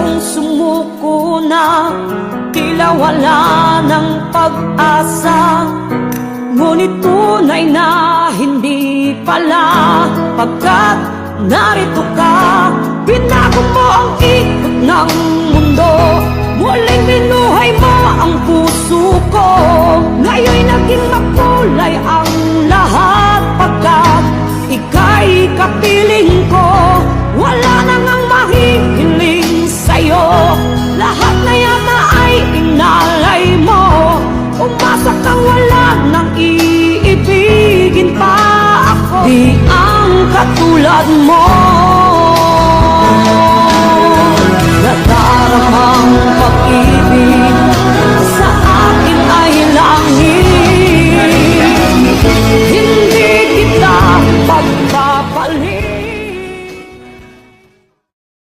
pusong sumuko na, tila wala ng pag-asa. Ngunit tunay na hindi pala, pagkat narito ka. Binago mo ang ikot ng mundo, muling binuhay mo ang puso ko. Ngayon'y naging makulay ang lahat, pagkat ika'y kapiling ko. Wala na ngang mahihiling sa'yo, lahat na yata ay inalay mo. Umasa kang wala nang iibigin pa ako. Di ang katulad mo,